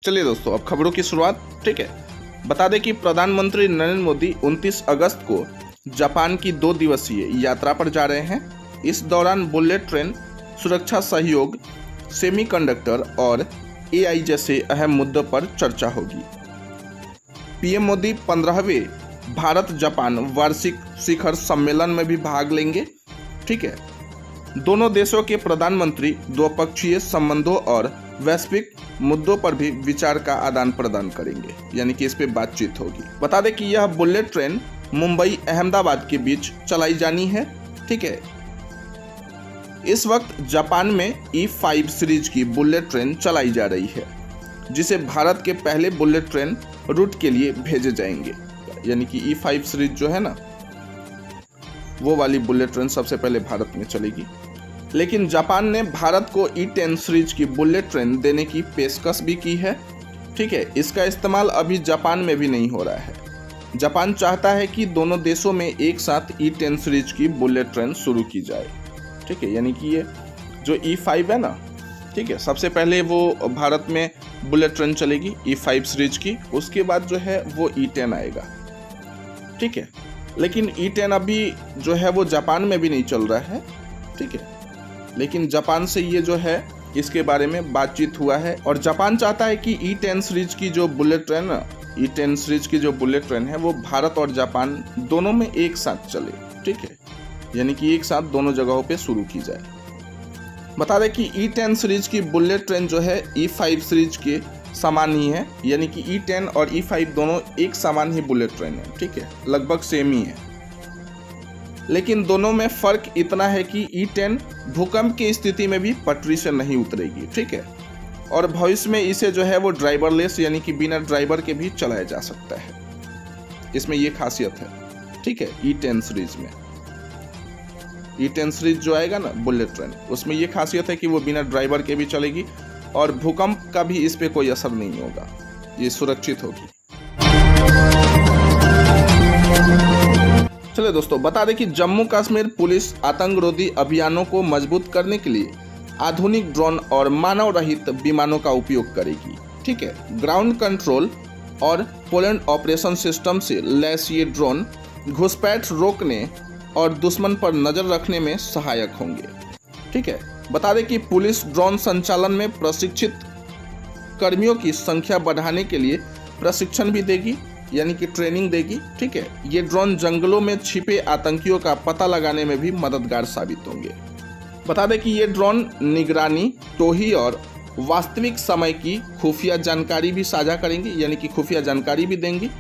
चलिए दोस्तों, अब खबरों की शुरुआत। ठीक है, बता दें कि प्रधानमंत्री नरेंद्र मोदी 29 अगस्त को जापान की 2 दिवसीय यात्रा पर जा रहे हैं। इस दौरान बुलेट ट्रेन, सुरक्षा सहयोग, सेमीकंडक्टर और एआई जैसे अहम मुद्दों पर चर्चा होगी। पीएम मोदी 15वें भारत जापान वार्षिक शिखर सम्मेलन में भी भाग लेंगे। ठीक है, दोनों देशों के प्रधानमंत्री द्विपक्षीय संबंधों और वैश्विक मुद्दों पर भी विचार का आदान प्रदान करेंगे, यानी कि इस पे बातचीत होगी। बता दें कि यह बुलेट ट्रेन मुंबई अहमदाबाद के बीच चलाई जानी है। ठीक है, इस वक्त जापान में E5 सीरीज की बुलेट ट्रेन चलाई जा रही है, जिसे भारत के पहले बुलेट ट्रेन रूट के लिए भेजे जाएंगे। यानी कि E5 सीरीज जो है ना, वो वाली बुलेट ट्रेन सबसे पहले भारत में चलेगी। लेकिन जापान ने भारत को E10 सीरीज की बुलेट ट्रेन देने की पेशकश भी की है। ठीक है, इसका इस्तेमाल अभी जापान में भी नहीं हो रहा है। जापान चाहता है कि दोनों देशों में एक साथ E10 सीरीज की बुलेट ट्रेन शुरू की जाए। ठीक है, यानी कि ये जो E5 है ना, ठीक है, सबसे पहले वो भारत में बुलेट ट्रेन चलेगी E5 सीरीज की, उसके बाद जो है वो E10 आएगा। ठीक है, लेकिन E10 अभी जो है वो जापान में भी नहीं चल रहा है। ठीक है, लेकिन जापान से ये जो है इसके बारे में बातचीत हुआ है और जापान चाहता है कि E10 सीरीज की जो बुलेट ट्रेन E10 सीरीज की जो बुलेट ट्रेन है वो भारत और जापान दोनों में एक साथ चले। ठीक है, यानी कि एक साथ दोनों जगहों पे शुरू की जाए। बता दें कि E10 सीरीज की बुलेट ट्रेन जो है E5 सीरीज के समान ही है, यानी कि E10 और E5 दोनों एक समान ही बुलेट ट्रेन है। ठीक है, लगभग सेम ही है, लेकिन दोनों में फर्क इतना है कि E10 भूकंप की स्थिति में भी पटरी से नहीं उतरेगी। ठीक है, और भविष्य में इसे जो है वो ड्राइवरलेस, यानी कि बिना ड्राइवर के भी चलाया जा सकता है। इसमें ये खासियत है। ठीक है, E10 सीरीज में E10 सीरीज जो आएगा ना बुलेट ट्रेन, उसमें ये खासियत है कि वो बिना ड्राइवर के भी चलेगी और भूकंप का भी इस पे कोई असर नहीं होगा, ये सुरक्षित होगी। चलिए दोस्तों, बता दें कि जम्मू कश्मीर पुलिस आतंकरोधी अभियानों को मजबूत करने के लिए आधुनिक ड्रोन और मानव रहित विमानों का उपयोग करेगी। ठीक है, ग्राउंड कंट्रोल और पोलैंड ऑपरेशन सिस्टम से लैस ये ड्रोन घुसपैठ रोकने और दुश्मन पर नजर रखने में सहायक होंगे। ठीक है, बता दें कि पुलिस ड्रोन संचालन में प्रशिक्षित कर्मियों की संख्या बढ़ाने के लिए प्रशिक्षण भी देगी, यानी कि ट्रेनिंग देगी। ठीक है, ये ड्रोन जंगलों में छिपे आतंकियों का पता लगाने में भी मददगार साबित होंगे। बता दें कि ये ड्रोन निगरानी, टोही और वास्तविक समय की खुफिया जानकारी भी साझा करेंगी, यानी कि खुफिया जानकारी भी देंगी।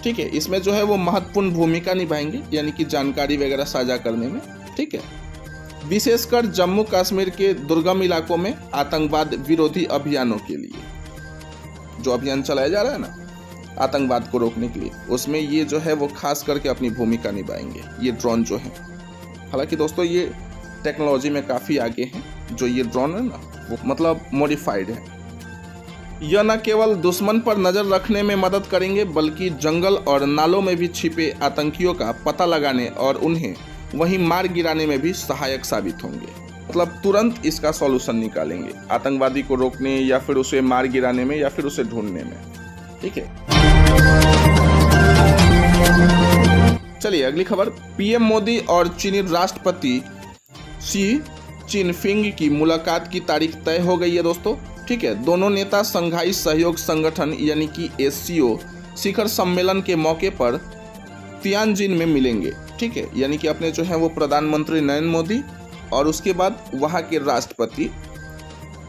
ठीक है, इसमें जो है वो महत्वपूर्ण भूमिका निभाएंगे, यानी कि जानकारी वगैरह साझा करने में। ठीक है, विशेषकर जम्मू कश्मीर के दुर्गम इलाकों में आतंकवाद विरोधी अभियानों के लिए जो अभियान चलाया जा रहा है ना आतंकवाद को रोकने के लिए, उसमें ये जो है वो खास करके अपनी भूमिका निभाएंगे ये ड्रोन जो है। हालांकि दोस्तों ये टेक्नोलॉजी में काफ़ी आगे हैं, जो ये ड्रोन है ना वो मतलब मॉडिफाइड है। यह न केवल दुश्मन पर नज़र रखने में मदद करेंगे, बल्कि जंगल और नालों में भी छिपे आतंकियों का पता लगाने और उन्हें वहीं मार गिराने में भी सहायक साबित होंगे। मतलब तुरंत इसका सॉल्यूशन निकालेंगे आतंकवादी को रोकने या फिर उसे मार गिराने में या फिर उसे ढूंढने में। ठीक है, चलिए अगली खबर। पीएम मोदी और चीनी राष्ट्रपति शी चिनफिंग की मुलाकात की तारीख तय हो गई है दोस्तों। ठीक है, दोनों नेता संघाई सहयोग संगठन यानी कि SCO शिखर सम्मेलन के मौके पर तियानजिन में मिलेंगे। ठीक है, यानी कि अपने जो है वो प्रधानमंत्री नरेंद्र मोदी और उसके बाद वहाँ के राष्ट्रपति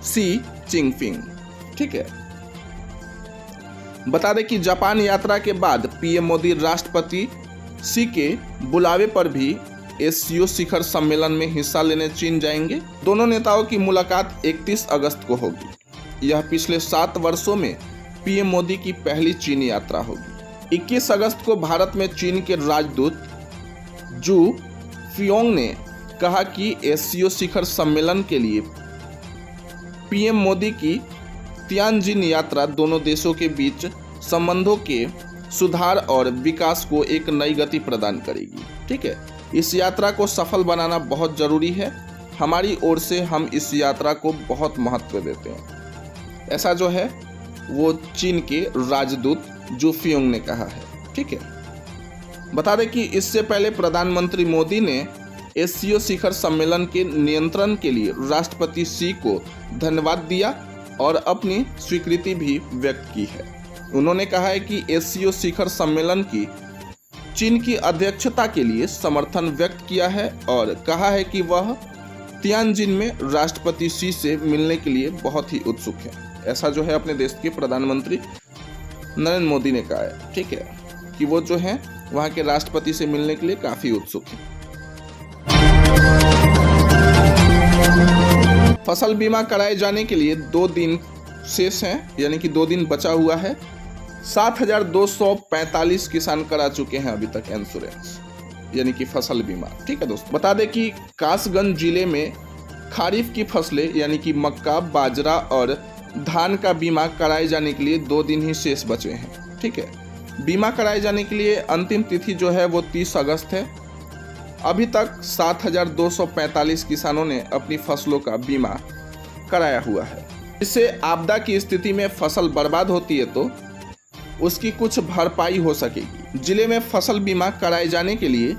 शी चिनफिंग। ठीक है, बता दें कि जापान यात्रा के बाद पीएम मोदी राष्ट्रपति शी के बुलावे पर भी SCO शिखर सम्मेलन में हिस्सा लेने चीन जाएंगे। दोनों नेताओं की मुलाकात 31 अगस्त को होगी। यह पिछले 7 वर्षों में पीएम मोदी की पहली चीन यात्रा होगी। 21 अगस्त को भारत में चीन के राजदूत जू फियोंग ने कहा कि SCO शिखर सम्मेलन के लिए पीएम मोदी की तियानजिन यात्रा दोनों देशों के बीच संबंधों के सुधार और विकास को एक नई गति प्रदान करेगी। ठीक है, इस यात्रा को सफल बनाना बहुत जरूरी है। हमारी ओर से हम इस यात्रा को बहुत महत्व देते हैं। ऐसा जो है वो चीन के राजदूत जू फियोंग ने कहा है। ठीक है, बता दें कि इससे पहले प्रधानमंत्री मोदी ने एससीओ शिखर सम्मेलन के नियंत्रण के लिए राष्ट्रपति शी को धन्यवाद दिया और अपनी स्वीकृति भी व्यक्त की है। उन्होंने कहा है कि एससीओ शिखर सम्मेलन की चीन की अध्यक्षता के लिए समर्थन व्यक्त किया है और कहा है कि वह तियानजिन में राष्ट्रपति शी से मिलने के लिए बहुत ही उत्सुक है। ऐसा जो है अपने देश के प्रधानमंत्री नरेंद्र मोदी ने कहा है। ठीक है, कि वो जो है वहाँ के राष्ट्रपति से मिलने के लिए काफी उत्सुक है। फसल बीमा कराए जाने के लिए 2 दिन शेष हैं, यानी कि 2 दिन बचा हुआ है। 7,245 किसान करा चुके हैं अभी तक इंश्योरेंस, यानी कि फसल बीमा। ठीक है दोस्तों, बता दें कि कासगंज जिले में खरीफ की फसलें यानी कि मक्का, बाजरा और धान का बीमा कराए जाने के लिए 2 दिन ही शेष बचे हैं। ठीक है, बीमा कराए जाने के लिए अंतिम तिथि जो है वो 30 अगस्त है। अभी तक 7,245 किसानों ने अपनी फसलों का बीमा कराया हुआ है। इससे आपदा की स्थिति में फसल बर्बाद होती है तो उसकी कुछ भरपाई हो सकेगी। जिले में फसल बीमा कराए जाने के लिए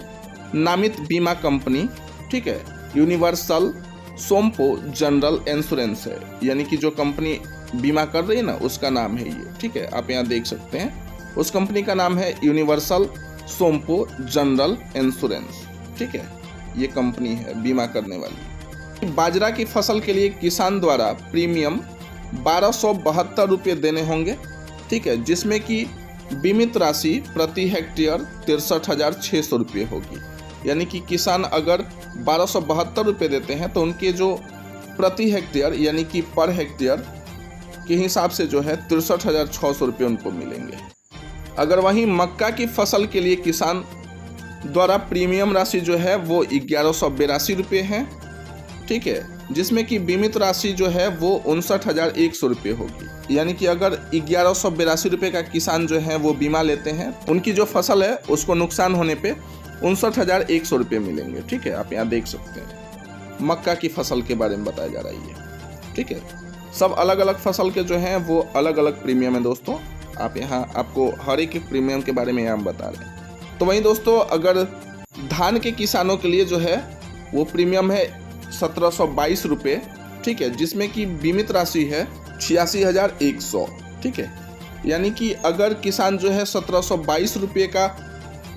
नामित बीमा कंपनी, ठीक है, यूनिवर्सल सोमपो जनरल इंश्योरेंस है, यानी कि जो कंपनी बीमा कर रही है ना उसका नाम है ये। ठीक है, आप यहाँ देख सकते हैं, उस कंपनी का नाम है यूनिवर्सल सोमपो जनरल इंश्योरेंस। ठीक है, ये कंपनी है बीमा करने वाली। बाजरा की फसल के लिए किसान द्वारा प्रीमियम 1272 रुपये देने होंगे। ठीक है, जिसमें कि बीमित राशि प्रति हेक्टेयर 63,600 रुपये होगी। यानी कि किसान अगर 1272 रुपये देते हैं तो उनके जो प्रति हेक्टेयर यानी कि पर हेक्टेयर के हिसाब से जो है 63,600 रुपये उनको मिलेंगे। अगर वहीं मक्का की फसल के लिए किसान द्वारा प्रीमियम राशि जो है वो 1182 रुपये है। ठीक है, जिसमें कि बीमित राशि जो है वो 59,100 रुपये होगी। यानी कि अगर 1182 रुपये का किसान जो है वो बीमा लेते हैं, उनकी जो फसल है उसको नुकसान होने पे 59,100 रुपये मिलेंगे। ठीक है, आप यहाँ देख सकते हैं मक्का की फसल के बारे में बताया जा रहा है। ठीक है, सब अलग अलग फसल के जो हैं वो अलग अलग प्रीमियम है दोस्तों। आप यहाँ आपको हर एक प्रीमियम के बारे में यहाँ बता रहे हैं। तो वहीं दोस्तों अगर धान के किसानों के लिए जो है वो प्रीमियम है 1722 रुपये। ठीक है, जिसमें कि बीमित राशि है 86,100। ठीक है, यानी कि अगर किसान जो है 1722 रुपये का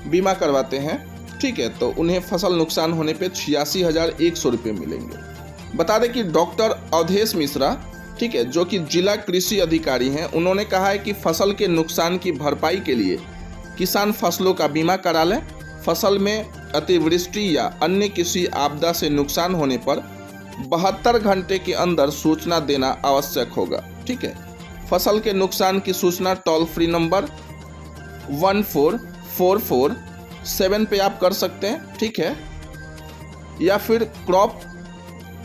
बीमा करवाते हैं, ठीक है, तो उन्हें फसल नुकसान होने पे 86,100 रुपये मिलेंगे। बता दें कि डॉक्टर अवधेश मिश्रा, ठीक है, जो कि जिला कृषि अधिकारी हैं, उन्होंने कहा है कि फसल के नुकसान की भरपाई के लिए किसान फसलों का बीमा करा लें। फसल में अतिवृष्टि या अन्य किसी आपदा से नुकसान होने पर 72 घंटे के अंदर सूचना देना आवश्यक होगा। ठीक है, फसल के नुकसान की सूचना टोल फ्री नंबर 14447 पे आप कर सकते हैं। ठीक है, या फिर क्रॉप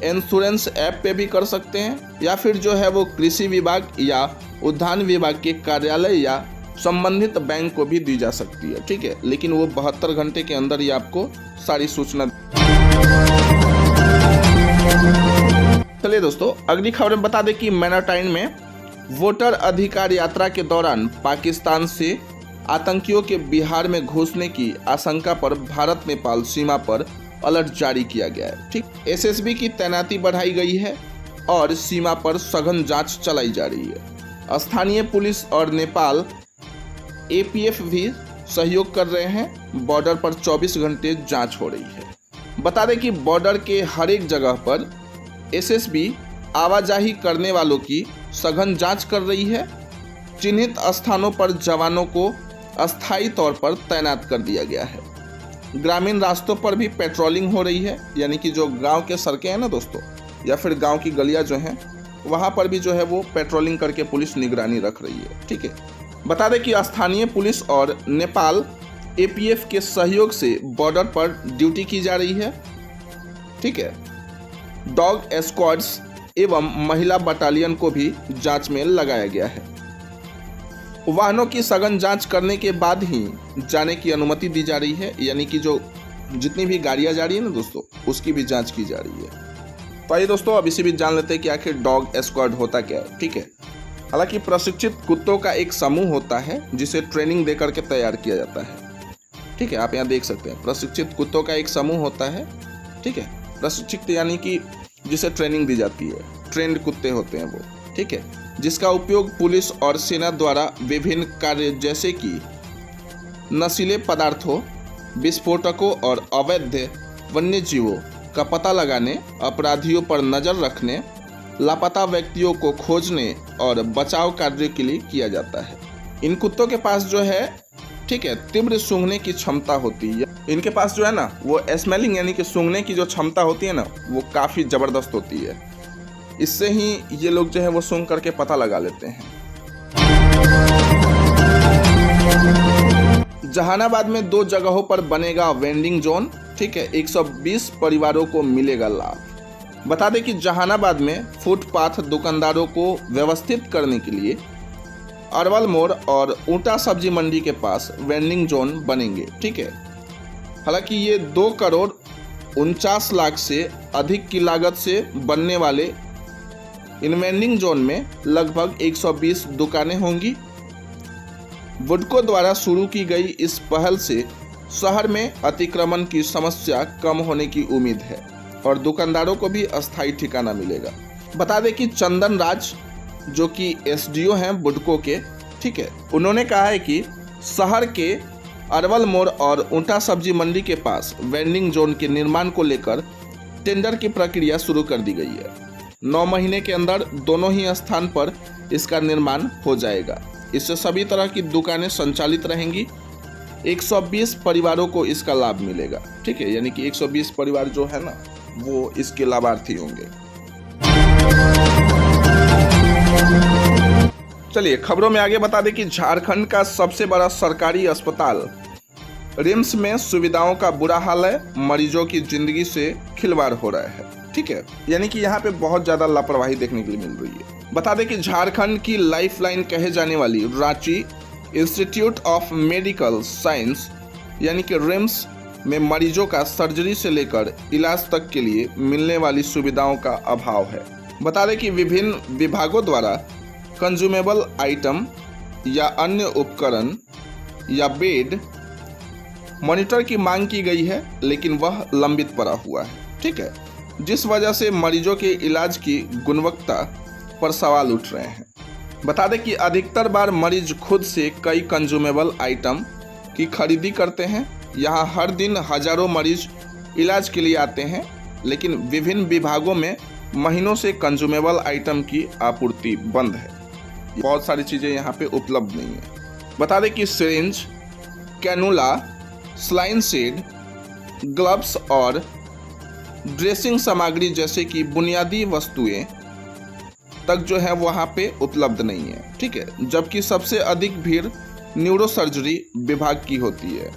इंश्योरेंस ऐप पे भी कर सकते हैं, या फिर जो है वो कृषि विभाग या उद्यान विभाग के कार्यालय या संबंधित बैंक को भी दी जा सकती है। ठीक है, लेकिन वो 72 घंटे के अंदर ही आपको सारी सूचना। चलिए दोस्तों, अगली खबर में बता दें कि मैनाटाइन में वोटर अधिकार यात्रा के दौरान पाकिस्तान से आतंकियों के बिहार में घुसने की आशंका पर भारत नेपाल सीमा पर अलर्ट जारी किया गया है। ठीक, एसएसबी की तैनाती बढ़ाई गई है और सीमा पर सघन जांच चलाई जा रही है। स्थानीय पुलिस और नेपाल एपीएफ भी सहयोग कर रहे हैं। बॉर्डर पर 24 घंटे जांच हो रही है। बता दें कि बॉर्डर के हर एक जगह पर एसएसबी आवाजाही करने वालों की सघन जांच कर रही है। चिन्हित स्थानों पर जवानों को अस्थायी तौर पर तैनात कर दिया गया है। ग्रामीण रास्तों पर भी पेट्रोलिंग हो रही है, यानी कि जो गांव के सड़कें हैं ना दोस्तों, या फिर गांव की गलियां जो हैं, वहां पर भी जो है वो पेट्रोलिंग करके पुलिस निगरानी रख रही है। ठीक है, बता दें कि स्थानीय पुलिस और नेपाल एपीएफ के सहयोग से बॉर्डर पर ड्यूटी की जा रही है। ठीक है, डॉग स्क्वाड्स एवं महिला बटालियन को भी जांच में लगाया गया है। वाहनों की सघन जांच करने के बाद ही जाने की अनुमति दी जा रही है, यानी कि जो जितनी भी गाड़ियां जा रही है ना दोस्तों, उसकी भी जांच की जा रही है। तो आइए दोस्तों, अब इसी भी जान लेते हैं कि आखिर डॉग स्क्वाड होता क्या है। ठीक है, हालांकि प्रशिक्षित कुत्तों का एक समूह होता है जिसे ट्रेनिंग देकर के तैयार किया जाता है। ठीक है, आप यहाँ देख सकते हैं प्रशिक्षित कुत्तों का एक समूह होता है। ठीक है, प्रशिक्षित यानी कि जिसे ट्रेनिंग दी जाती है, ट्रेंड कुत्ते होते हैं वो। ठीक है, जिसका उपयोग पुलिस और सेना द्वारा विभिन्न कार्य जैसे कि नशीले पदार्थों, विस्फोटकों और अवैध वन्य जीवों का पता लगाने, अपराधियों पर नजर रखने, लापता व्यक्तियों को खोजने और बचाव कार्य के लिए किया जाता है। इन कुत्तों के पास जो है, ठीक है, तीव्र सूंघने की क्षमता होती है। इनके पास जो है ना, वो स्मेलिंग यानी कि सूंघने की जो क्षमता होती है ना, वो काफ़ी ज़बरदस्त होती है। इससे ही ये लोग जो है वो सूंघ करके पता लगा लेते हैं। जहानाबाद में 2 जगहों पर बनेगा वेंडिंग जोन। ठीक है, 120 परिवारों को मिलेगा लाभ। बता दें कि जहानाबाद में फुटपाथ दुकानदारों को व्यवस्थित करने के लिए अरवल मोड़ और ऊंटा सब्जी मंडी के पास वेंडिंग जोन बनेंगे। ठीक है, हालांकि ये 2 करोड़ 49 लाख से अधिक की लागत से बनने वाले इन वेंडिंग जोन में लगभग 120 दुकानें होंगी। वुडको द्वारा शुरू की गई इस पहल से शहर में अतिक्रमण की समस्या कम होने की उम्मीद है और दुकानदारों को भी अस्थायी ठिकाना मिलेगा। बता दें कि चंदन राज जो कि एसडीओ हैं वुडको के, ठीक है, उन्होंने कहा है कि शहर के अरवल मोड़ और ऊंटा सब्जी मंडी के पास वेंडिंग जोन के निर्माण को लेकर टेंडर की प्रक्रिया शुरू कर दी गई है। 9 महीने के अंदर दोनों ही स्थान पर इसका निर्माण हो जाएगा। इससे सभी तरह की दुकानें संचालित रहेंगी। 120 परिवारों को इसका लाभ मिलेगा। ठीक है, यानी कि 120 परिवार जो है ना, वो इसके लाभार्थी होंगे। चलिए खबरों में आगे बता दें कि झारखंड का सबसे बड़ा सरकारी अस्पताल रिम्स में सुविधाओं का बुरा हाल है, मरीजों की जिंदगी से खिलवाड़ हो रहा है। ठीक है, यानी कि यहाँ पे बहुत ज्यादा लापरवाही देखने के लिए मिल रही है। बता दें कि झारखंड की लाइफलाइन कहे जाने वाली Ranchi institute of medical science यानी कि रिम्स में मरीजों का सर्जरी से लेकर इलाज तक के लिए मिलने वाली सुविधाओं का अभाव है। बता दें कि विभिन्न विभागों द्वारा कंज्यूमेबल आइटम या अन्य उपकरण या बेड मॉनिटर की मांग की गई है, लेकिन वह लंबित पड़ा हुआ है। ठीक है, जिस वजह से मरीजों के इलाज की गुणवत्ता पर सवाल उठ रहे हैं। बता दें कि अधिकतर बार मरीज खुद से कई कंज्यूमेबल आइटम की खरीदी करते हैं। यहाँ हर दिन हजारों मरीज इलाज के लिए आते हैं, लेकिन विभिन्न विभागों में महीनों से कंज्यूमेबल आइटम की आपूर्ति बंद है। बहुत सारी चीज़ें यहाँ पे उपलब्ध नहीं है। बता दें कि syringe, cannula, saline set, gloves और ड्रेसिंग सामग्री जैसे कि बुनियादी वस्तुएं तक जो है वहाँ पे उपलब्ध नहीं है। ठीक है, जबकि सबसे अधिक भीड़ न्यूरोसर्जरी विभाग की होती है।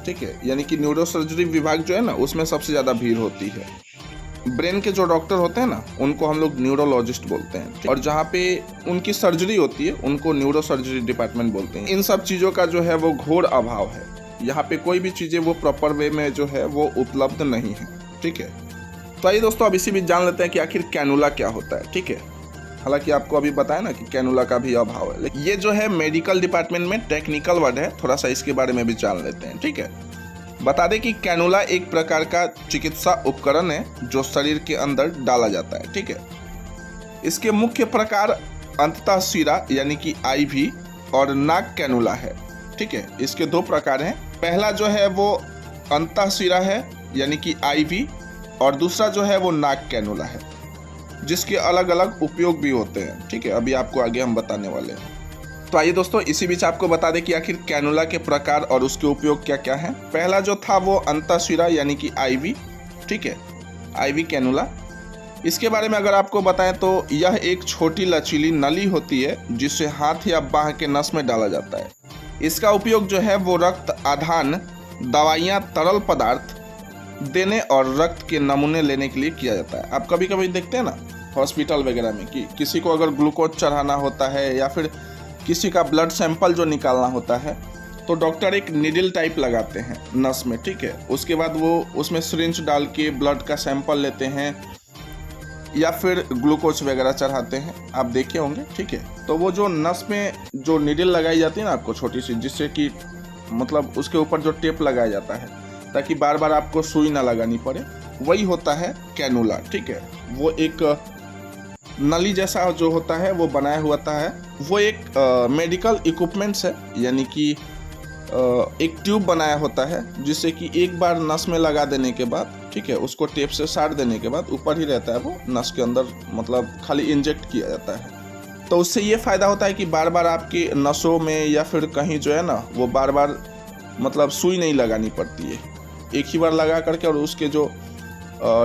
ठीक है, यानी कि न्यूरोसर्जरी विभाग जो है ना, उसमें सबसे ज़्यादा भीड़ होती है। ब्रेन के जो डॉक्टर होते हैं ना, उनको हम लोग न्यूरोलॉजिस्ट बोलते हैं, और जहाँ पे उनकी सर्जरी होती है उनको न्यूरोसर्जरी डिपार्टमेंट बोलते हैं। इन सब चीज़ों का जो है वो घोर अभाव है। यहाँ पे कोई भी चीज़ें वो प्रॉपर वे में जो है वो उपलब्ध नहीं है। ठीक है, तो आइए दोस्तों अब इसी बीच जान लेते हैं कि आखिर कैनुला क्या होता है। ठीक है, हालांकि आपको अभी बताया ना कि कैनुला का भी अभाव है, लेकिन ये जो है मेडिकल डिपार्टमेंट में टेक्निकल वर्ड है, थोड़ा सा इसके बारे में भी जान लेते हैं। ठीक है, बता दें कि कैनुला एक प्रकार का चिकित्सा उपकरण है जो शरीर के अंदर डाला जाता है। ठीक है, इसके मुख्य प्रकार अंततः शिरा यानी कि आईवी और नाक कैनुला है। ठीक है, इसके 2 प्रकार हैं। पहला जो है वो अंततः शिरा है यानी कि आईवी, और दूसरा जो है वो नाक कैनुला है, जिसके अलग अलग उपयोग भी होते हैं। ठीक है, अभी आपको आगे हम बताने वाले हैं। तो आइए दोस्तों इसी बीच आपको बता दें कि आखिर कैनुला के प्रकार और उसके उपयोग क्या क्या हैं। पहला जो था वो अंतःशिरा यानी कि आईवी। ठीक है, आईवी कैनुला, इसके बारे में अगर आपको बताएं तो यह एक छोटी लचीली नली होती है जिसे हाथ या बाह के नस में डाला जाता है। इसका उपयोग जो है वो रक्त आधान, दवाइयाँ, तरल पदार्थ देने और रक्त के नमूने लेने के लिए किया जाता है। आप कभी कभी देखते हैं ना हॉस्पिटल वगैरह में कि किसी को अगर ग्लूकोज चढ़ाना होता है या फिर किसी का ब्लड सैंपल जो निकालना होता है, तो डॉक्टर एक नीडल टाइप लगाते हैं नस में। ठीक है, उसके बाद वो उसमें सिरिंज डाल के ब्लड का सैंपल लेते हैं, या फिर ग्लूकोज वगैरह चढ़ाते हैं, आप देखे होंगे। ठीक है, तो वो जो नस में जो नीडल लगाई जाती है ना आपको छोटी सी, जिससे कि मतलब उसके ऊपर जो टेप लगाया जाता है ताकि बार बार आपको सुई ना लगानी पड़े, वही होता है कैनुला। ठीक है, वो एक नली जैसा जो होता है वो बनाया हुआ है। वो एक मेडिकल इक्विपमेंट्स है, यानी कि एक ट्यूब बनाया होता है जिससे कि एक बार नस में लगा देने के बाद, ठीक है, उसको टेप से साट देने के बाद ऊपर ही रहता है वो नस के अंदर, मतलब खाली इंजेक्ट किया जाता है। तो उससे ये फ़ायदा होता है कि बार बार आपकी नसों में या फिर कहीं जो है ना वो बार बार मतलब सुई नहीं लगानी पड़ती है। एक ही बार लगा करके और उसके जो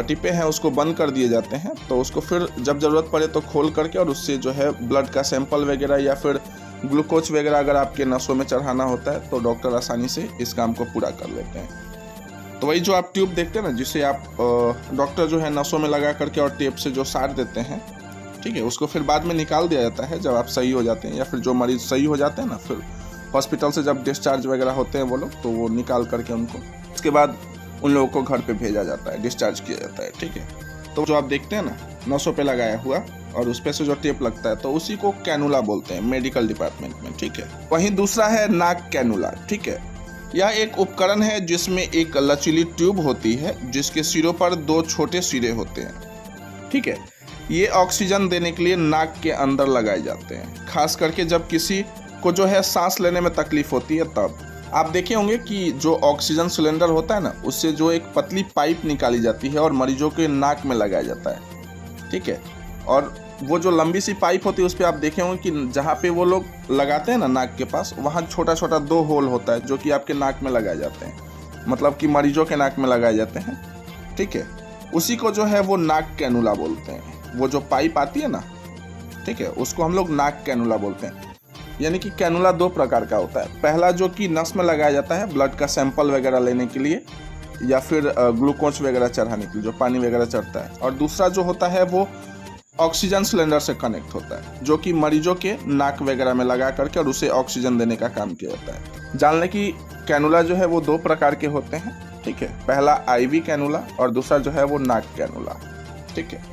टिपे हैं उसको बंद कर दिए जाते हैं, तो उसको फिर जब ज़रूरत पड़े तो खोल करके और उससे जो है ब्लड का सैंपल वगैरह या फिर ग्लूकोज वगैरह अगर आपके नसों में चढ़ाना होता है तो डॉक्टर आसानी से इस काम को पूरा कर लेते हैं। तो वही जो आप ट्यूब देखते हैं ना, जिसे आप डॉक्टर जो है नसों में लगा करके और टेप से जो साट देते हैं, ठीक है, उसको फिर बाद में निकाल दिया जाता है जब आप सही हो जाते हैं, या फिर जो मरीज सही हो जाते हैं ना, फिर हॉस्पिटल से जब डिस्चार्ज वगैरह होते हैं वो लोग, तो वो निकाल करके उनको उसके बाद उन लोगों को घर पे भेजा जाता है, डिस्चार्ज किया जाता है। ठीक है, तो जो आप देखते हैं ना नसों पे लगाया हुआ और उस पे से जो टेप लगता है, तो उसी को कैनुला बोलते हैं मेडिकल डिपार्टमेंट में। ठीक है, वहीं दूसरा है नाक कैनुला। ठीक है, यह एक उपकरण है जिसमें एक लचीली ट्यूब होती है जिसके सिरों पर 2 छोटे सिरे होते हैं। ठीक है, ये ऑक्सीजन देने के लिए नाक के अंदर लगाए जाते हैं, खास करके जब किसी को जो है सांस लेने में तकलीफ होती है तब। आप देखे होंगे कि जो ऑक्सीजन सिलेंडर होता है ना, उससे जो एक पतली पाइप निकाली जाती है और मरीजों के नाक में लगाया जाता है। ठीक है, और वो जो लंबी सी पाइप होती है उस पर आप देखे होंगे कि जहाँ पे वो लोग लगाते हैं ना नाक के पास, वहाँ छोटा छोटा 2 होल होता है जो कि आपके नाक में लगाए जाते हैं, मतलब कि मरीजों के नाक में लगाए जाते हैं। ठीक है, उसी को जो है वो नाक कैनुला बोलते हैं। वो जो पाइप आती है ना, ठीक है, उसको हम लोग नाक कैनुला बोलते हैं। यानी कि कैनुला 2 प्रकार का होता है। पहला जो कि नस में लगाया जाता है ब्लड का सैंपल वगैरह लेने के लिए या फिर ग्लूकोज वगैरह चढ़ाने के लिए, जो पानी वगैरह चढ़ता है। और दूसरा जो होता है वो ऑक्सीजन सिलेंडर से कनेक्ट होता है, जो कि मरीजों के नाक वगैरह में लगा करके और उसे ऑक्सीजन देने का काम किया जाता है। जान लें कि कैनुला जो है वो 2 प्रकार के होते हैं। ठीक है, पहला आईवी कैनुला और दूसरा जो है वो नाक कैनुला। ठीक है,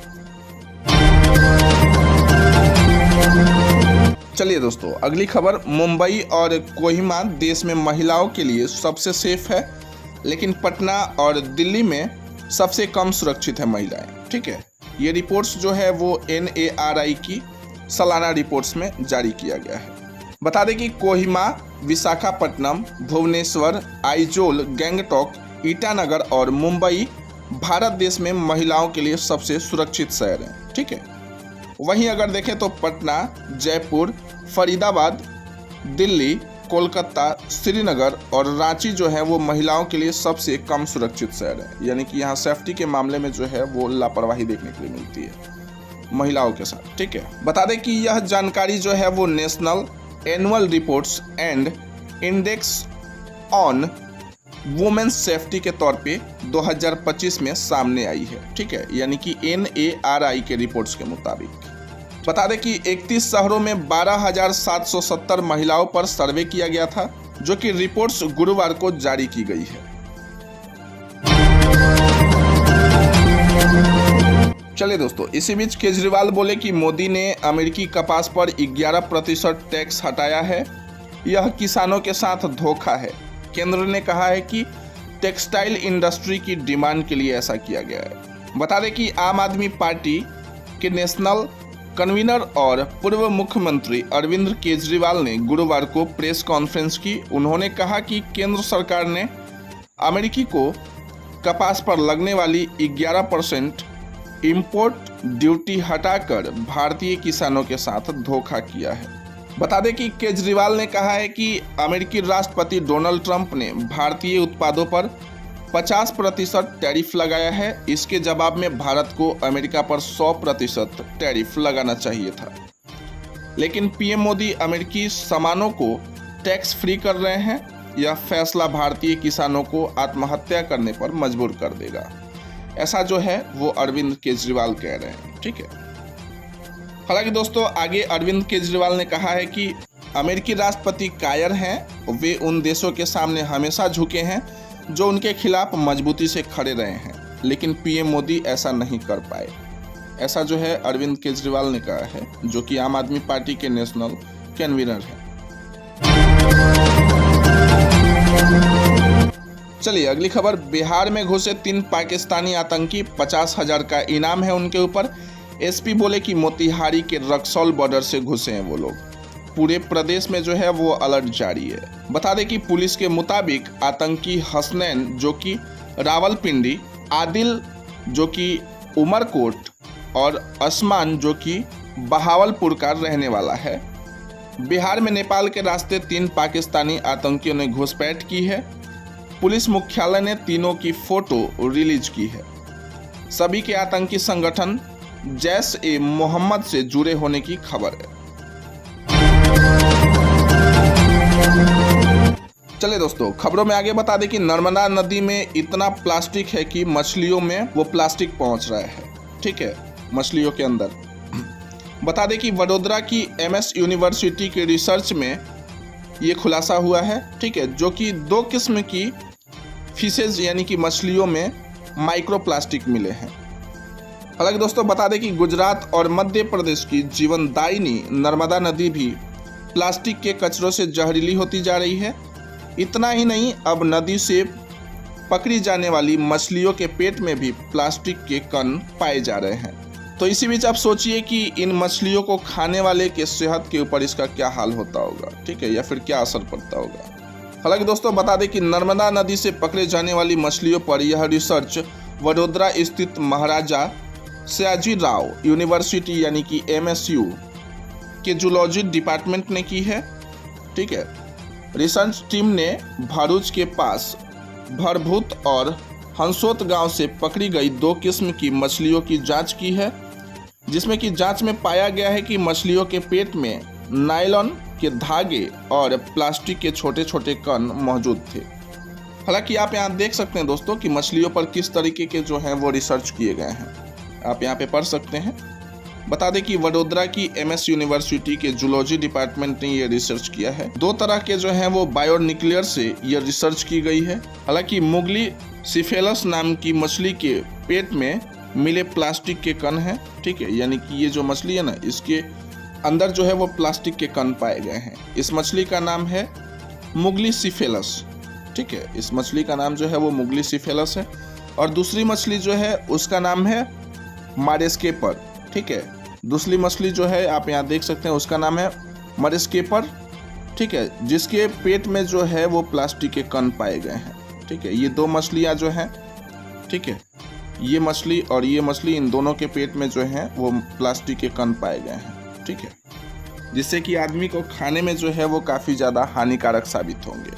चलिए दोस्तों, अगली खबर। मुंबई और कोहिमा देश में महिलाओं के लिए सबसे सेफ है, लेकिन पटना और दिल्ली में सबसे कम सुरक्षित है महिलाएं। ठीक है, ये रिपोर्ट्स जो है वो NARI की सालाना रिपोर्ट्स में जारी किया गया है। बता दें कि कोहिमा, विशाखापट्टनम, भुवनेश्वर, आइजोल, गैंगटॉक, ईटानगर और मुंबई भारत देश में महिलाओं के लिए सबसे सुरक्षित शहर हैं। ठीक है, वहीं अगर देखें तो पटना, जयपुर, फरीदाबाद, दिल्ली, कोलकाता, श्रीनगर और रांची जो है वो महिलाओं के लिए सबसे कम सुरक्षित शहर है। यानी कि यहाँ सेफ्टी के मामले में जो है वो लापरवाही देखने के लिए मिलती है महिलाओं के साथ। ठीक है, बता दें कि यह जानकारी जो है वो national annual reports and index on women's safety के तौर पे 2025 में सामने आई है। ठीक है, यानी कि NARI के रिपोर्ट्स के मुताबिक। बता दें कि 31 शहरों में 12,770 महिलाओं पर सर्वे किया गया था, जो कि रिपोर्ट्स गुरुवार को जारी की गई है। चलिए दोस्तों, इसी बीच केजरीवाल बोले कि मोदी ने अमेरिकी कपास पर 11% टैक्स हटाया है, यह किसानों के साथ धोखा है। केंद्र ने कहा है कि टेक्सटाइल इंडस्ट्री की डिमांड के लिए ऐसा किया गया है। बता दें कि आम आदमी पार्टी के नेशनल कन्वीनर और पूर्व मुख्यमंत्री अरविंद केजरीवाल ने गुरुवार को प्रेस कॉन्फ्रेंस की। उन्होंने कहा कि केंद्र सरकार ने अमेरिकी को कपास पर लगने वाली 11% इंपोर्ट ड्यूटी हटाकर भारतीय किसानों के साथ धोखा किया है। बता दें कि केजरीवाल ने कहा है कि अमेरिकी राष्ट्रपति डोनाल्ड ट्रंप ने भारतीय उत्पादों पर 50% टैरिफ लगाया है। इसके जवाब में भारत को अमेरिका पर 100% टैरिफ लगाना चाहिए था, लेकिन पीएम मोदी अमेरिकी सामानों को टैक्स फ्री कर रहे हैं। यह फैसला भारतीय किसानों को आत्महत्या करने पर मजबूर कर देगा, ऐसा जो है वो अरविंद केजरीवाल कह रहे हैं। ठीक है, हालांकि दोस्तों आगे अरविंद केजरीवाल ने कहा है कि अमेरिकी राष्ट्रपति कायर हैं, वे उन देशों के सामने हमेशा झुके हैं जो उनके खिलाफ मजबूती से खड़े रहे हैं, लेकिन पीएम मोदी ऐसा नहीं कर पाए। ऐसा जो है अरविंद केजरीवाल ने कहा है, जो कि आम आदमी पार्टी के नेशनल कन्वीनर है। चलिए अगली खबर, बिहार में घुसे 3 पाकिस्तानी आतंकी, 50,000 का इनाम है उनके ऊपर। एसपी बोले कि मोतिहारी के रक्सौल बॉर्डर से घुसे हैं वो लोग। पूरे प्रदेश में जो है वो अलर्ट जारी है। बता दें कि पुलिस के मुताबिक आतंकी हसनैन जो कि रावलपिंडी, आदिल जो कि उमरकोट और असमान जो कि बहावलपुर का रहने वाला है। बिहार में नेपाल के रास्ते 3 पाकिस्तानी आतंकियों ने घुसपैठ की है। पुलिस मुख्यालय ने तीनों की फोटो रिलीज की है। सभी के आतंकी संगठन जैश-ए-मोहम्मद से जुड़े होने की खबर है। चलिए दोस्तों, खबरों में आगे बता दें कि नर्मदा नदी में इतना प्लास्टिक है कि मछलियों में वो प्लास्टिक पहुंच रहा है। ठीक है, मछलियों के अंदर। बता दें कि वडोदरा की एमएस यूनिवर्सिटी के रिसर्च में ये खुलासा हुआ है। ठीक है, जो कि 2 किस्म की फिशेज यानी कि मछलियों में माइक्रोप्लास्टिक मिले हैं। हालांकि दोस्तों बता दें कि गुजरात और मध्य प्रदेश की जीवनदायिनी नर्मदा नदी भी प्लास्टिक के कचरों से जहरीली होती जा रही है। इतना ही नहीं, अब नदी से पकड़ी जाने वाली मछलियों के पेट में भी प्लास्टिक के कण पाए जा रहे हैं। तो इसी बीच आप सोचिए कि इन मछलियों को खाने वाले के सेहत के ऊपर इसका क्या हाल होता होगा। ठीक है, या फिर क्या असर पड़ता होगा। हालांकि दोस्तों बता दें कि नर्मदा नदी से पकड़े जाने वाली मछलियों पर यह रिसर्च वडोदरा स्थित महाराजा सयाजी राव यूनिवर्सिटी यानी कि MSU के जूलॉजी डिपार्टमेंट ने की है। ठीक है, रिसर्च टीम ने भरूच के पास भरभूत और हंसोत गांव से पकड़ी गई 2 किस्म की मछलियों की जांच की है, जिसमें कि जांच में पाया गया है कि मछलियों के पेट में नायलॉन के धागे और प्लास्टिक के छोटे छोटे कण मौजूद थे। हालांकि आप यहाँ देख सकते हैं दोस्तों कि मछलियों पर किस तरीके के जो हैं वो रिसर्च किए गए हैं, आप यहाँ पे पढ़ सकते हैं। बता दें कि वडोदरा की MS यूनिवर्सिटी के जूलॉजी डिपार्टमेंट ने ये रिसर्च किया है। 2 तरह के जो हैं वो बायोन्यूक्लियर से ये रिसर्च की गई है। हालांकि मुगली सिफेलस नाम की मछली के पेट में मिले प्लास्टिक के कण हैं। ठीक है, यानी कि ये जो मछली है ना, इसके अंदर जो है वो प्लास्टिक के कण पाए गए हैं। इस मछली का नाम है मुगली सिफेलस। ठीक है, इस मछली का नाम जो है वो मुगली सिफेलस है। और दूसरी मछली जो है उसका नाम है मारेस्केपर। ठीक है, दूसरी मछली जो है आप यहाँ देख सकते हैं उसका नाम है मारेस्केपर। ठीक है, जिसके पेट में जो है वो प्लास्टिक के कण पाए गए हैं। ठीक है, ये 2 मछलियाँ जो हैं, ठीक है, ये मछली और ये मछली, इन दोनों के पेट में जो है वो प्लास्टिक के कण पाए गए हैं। ठीक है, जिससे कि आदमी को खाने में जो है वो काफ़ी ज़्यादा हानिकारक साबित होंगे।